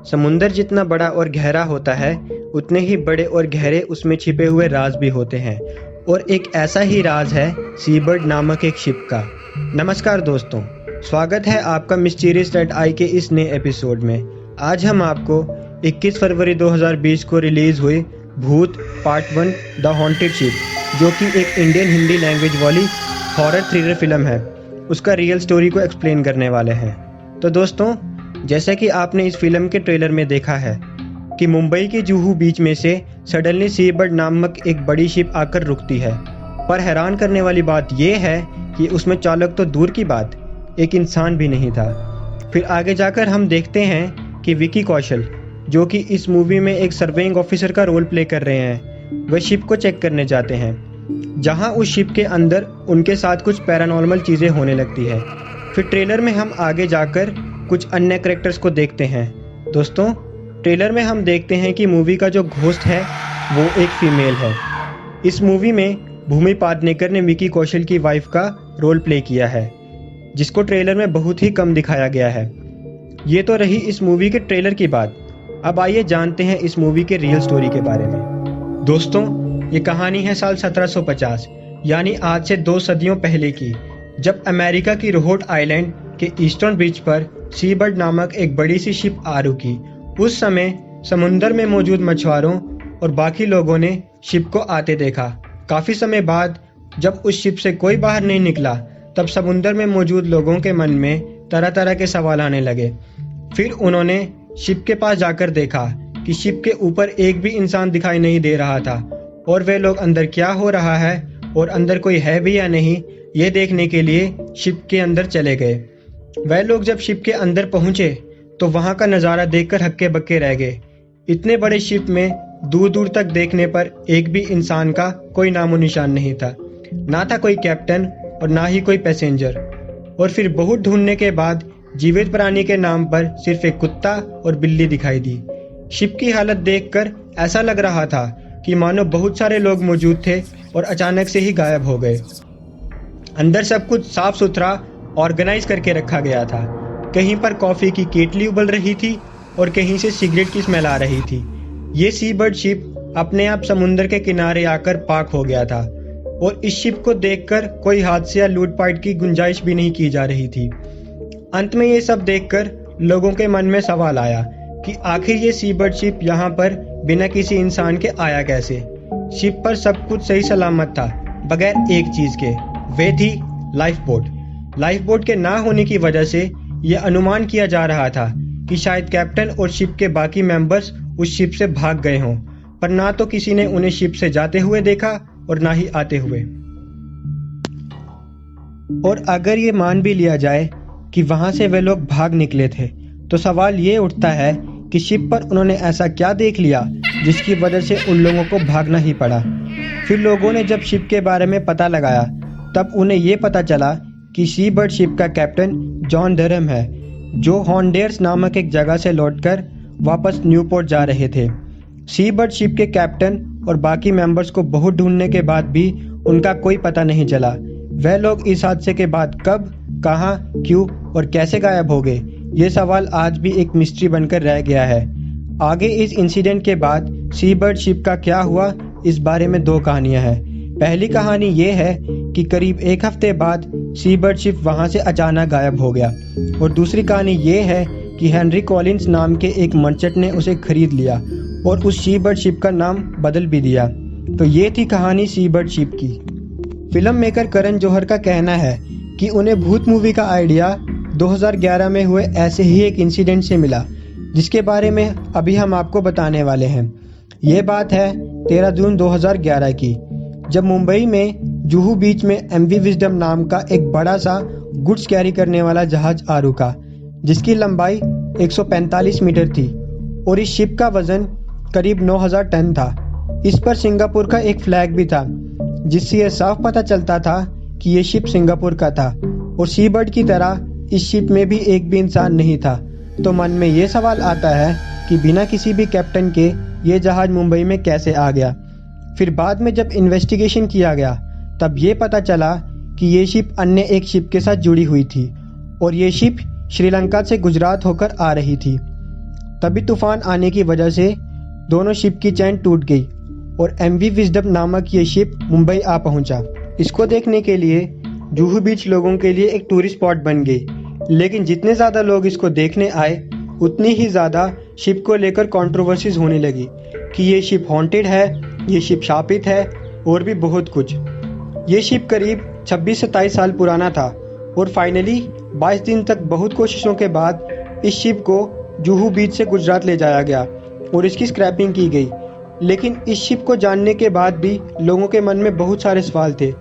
समुंदर जितना बड़ा और गहरा होता है, उतने ही बड़े और गहरे उसमें छिपे हुए राज भी होते हैं। और एक ऐसा ही राज है सीबर्ड नामक एक शिप का। नमस्कार दोस्तों, स्वागत है आपका मिस्टीरियस रेड आई के इस नए एपिसोड में। आज हम आपको 21 फरवरी 2020 को रिलीज़ हुई भूत पार्ट 1 द हॉन्टेड शिप, जो कि एक इंडियन हिंदी लैंग्वेज वाली हॉरर थ्रिलर फिल्म है, उसका रियल स्टोरी को एक्सप्लेन करने वाले हैं। तो दोस्तों, जैसा कि आपने इस फिल्म के ट्रेलर में देखा है कि मुंबई के जुहू बीच में से सडनली सीबर्ड नामक एक बड़ी शिप आकर रुकती है। पर हैरान करने वाली बात यह है कि उसमें चालक तो दूर की बात, एक इंसान भी नहीं था। फिर आगे जाकर हम देखते हैं कि विकी कौशल, जो कि इस मूवी में एक सर्वेइंग ऑफिसर का रोल प्ले कर रहे हैं, वह शिप को चेक करने जाते हैं, जहां उस शिप के अंदर उनके साथ कुछ पैरानॉर्मल चीज़ें होने लगती है। फिर ट्रेलर में हम आगे जाकर कुछ अन्य कैरेक्टर्स को देखते हैं। दोस्तों, ट्रेलर में हम देखते हैं कि मूवी का जो घोस्ट है वो एक फीमेल है। इस मूवी में भूमि पादनेकर ने विकी कौशल की वाइफ का रोल प्ले किया है, जिसको ट्रेलर में बहुत ही कम दिखाया गया है। ये तो रही इस मूवी के ट्रेलर की बात। अब आइए जानते हैं इस मूवी के रियल स्टोरी के बारे में। दोस्तों, ये कहानी है साल 1750 यानी आज से 2 सदियों पहले की, जब अमेरिका की रोड आइलैंड के ईस्टर्न बीच पर सीबर्ड नामक एक बड़ी सी शिप आ रुकी। उस समय समुंदर में मौजूद मछुआरों और बाकी लोगों ने शिप को आते देखा। काफ़ी समय बाद जब उस शिप से कोई बाहर नहीं निकला, तब समुंदर में मौजूद लोगों के मन में तरह तरह के सवाल आने लगे। फिर उन्होंने शिप के पास जाकर देखा कि शिप के ऊपर एक भी इंसान दिखाई नहीं दे रहा था, और वे लोग अंदर क्या हो रहा है और अंदर कोई है भी या नहीं, ये देखने के लिए शिप के अंदर चले गए। वह लोग जब शिप के अंदर पहुंचे तो वहां का नज़ारा देखकर हक्के बक्के रह गए। इतने बड़े शिप में दूर दूर तक देखने पर एक भी इंसान का कोई नामो निशान नहीं था, ना था कोई कैप्टन और ना ही कोई पैसेंजर। और फिर बहुत ढूंढने के बाद जीवित प्राणी के नाम पर सिर्फ एक कुत्ता और बिल्ली दिखाई दी। शिप की हालत देखकर ऐसा लग रहा था कि मानो बहुत सारे लोग मौजूद थे और अचानक से ही गायब हो गए। अंदर सब कुछ साफ सुथरा ऑर्गेनाइज करके रखा गया था। कहीं पर कॉफ़ी की केटली उबल रही थी और कहीं से सिगरेट की स्मेल आ रही थी। ये सीबर्ड शिप अपने आप समुंदर के किनारे आकर पार्क हो गया था, और इस शिप को देखकर कोई हादसे या लूटपाट की गुंजाइश भी नहीं की जा रही थी। अंत में ये सब देखकर लोगों के मन में सवाल आया कि आखिर ये सीबर्ड शिप यहाँ पर बिना किसी इंसान के आया कैसे। शिप पर सब कुछ सही सलामत था, बगैर एक चीज़ के, वे थी लाइफ बोट। लाइफ बोट के ना होने की वजह से यह अनुमान किया जा रहा था कि शायद कैप्टन और शिप के बाकी मेंबर्स उस शिप से भाग गए हों, पर ना तो किसी ने उन्हें शिप से जाते हुए देखा और ना ही आते हुए। और अगर ये मान भी लिया जाए कि वहां से वे लोग भाग निकले थे, तो सवाल ये उठता है कि शिप पर उन्होंने ऐसा क्या देख लिया जिसकी वजह से उन लोगों को भागना ही पड़ा। फिर लोगों ने जब शिप के बारे में पता लगाया, तब उन्हें ये पता चला कि सीबर्ड शिप का कैप्टन जॉन डरहम है, जो हॉन्डेर्स नामक एक जगह से लौटकर वापस न्यूपोर्ट जा रहे थे। सीबर्ड शिप के कैप्टन और बाकी मेंबर्स को बहुत ढूंढने के बाद भी उनका कोई पता नहीं चला। वह लोग इस हादसे के बाद कब, कहां, क्यों और कैसे गायब हो गए, ये सवाल आज भी एक मिस्ट्री बनकर रह गया है। आगे इस इंसिडेंट के बाद सीबर्ड शिप का क्या हुआ, इस बारे में 2 कहानियां हैं। पहली कहानी ये है कि करीब 1 हफ्ते बाद सीबर्ड शिप वहां से अचानक गायब हो गया, और दूसरी कहानी ये है कि हेनरी कॉलिंस नाम के एक मर्चेंट ने उसे खरीद लिया और उस सीबर्ड शिप का नाम बदल भी दिया। तो ये थी कहानी सीबर्ड शिप की। फिल्म मेकर करण जौहर का कहना है कि उन्हें भूत मूवी का आइडिया 2011 में हुए ऐसे ही एक इंसिडेंट से मिला, जिसके बारे में अभी हम आपको बताने वाले हैं। ये बात है 13 जून 2011 की, जब मुंबई में जुहू बीच में MV विजडम नाम का एक बड़ा सा गुड्स कैरी करने वाला जहाज आ रुका, जिसकी लंबाई 145 मीटर थी और इस शिप का वजन करीब 9000 टन था। इस पर सिंगापुर का एक फ्लैग भी था, जिससे यह साफ पता चलता था कि यह शिप सिंगापुर का था, और सीबर्ड की तरह इस शिप में भी एक भी इंसान नहीं था। तो मन में ये सवाल आता है कि बिना किसी भी कैप्टन के ये जहाज मुंबई में कैसे आ गया। फिर बाद में जब इन्वेस्टिगेशन किया गया, तब ये पता चला कि ये शिप अन्य एक शिप के साथ जुड़ी हुई थी, और ये शिप श्रीलंका से गुजरात होकर आ रही थी। तभी तूफान आने की वजह से दोनों शिप की चैन टूट गई और एमवी विजडम नामक ये शिप मुंबई आ पहुंचा। इसको देखने के लिए जुहू बीच लोगों के लिए एक टूरिस्ट स्पॉट बन गई, लेकिन जितने ज़्यादा लोग इसको देखने आए उतनी ही ज़्यादा शिप को लेकर कंट्रोवर्सीज होने लगी कि ये शिप हॉन्टेड है, ये शिप शापित है और भी बहुत कुछ। ये शिप करीब 26-27 साल पुराना था और फाइनली 22 दिन तक बहुत कोशिशों के बाद इस शिप को जुहू बीच से गुजरात ले जाया गया और इसकी स्क्रैपिंग की गई। लेकिन इस शिप को जानने के बाद भी लोगों के मन में बहुत सारे सवाल थे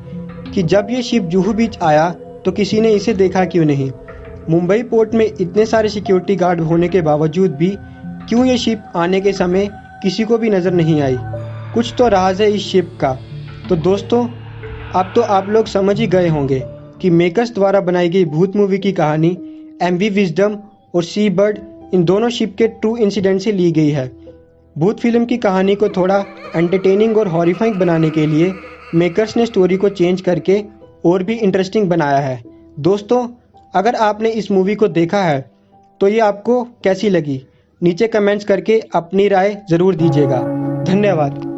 कि जब ये शिप जुहू बीच आया तो किसी ने इसे देखा क्यों नहीं। मुंबई पोर्ट में इतने सारे सिक्योरिटी गार्ड होने के बावजूद भी क्यों ये शिप आने के समय किसी को भी नज़र नहीं आई। कुछ तो राज है इस शिप का। तो दोस्तों, अब तो आप लोग समझ ही गए होंगे कि मेकर्स द्वारा बनाई गई भूत मूवी की कहानी एमवी विजडम और सी बर्ड इन दोनों शिप के ट्रू इंसिडेंट से ली गई है। भूत फिल्म की कहानी को थोड़ा एंटरटेनिंग और हॉरिफाइंग बनाने के लिए मेकर्स ने स्टोरी को चेंज करके और भी इंटरेस्टिंग बनाया है। दोस्तों, अगर आपने इस मूवी को देखा है तो ये आपको कैसी लगी, नीचे कमेंट्स करके अपनी राय ज़रूर दीजिएगा। धन्यवाद।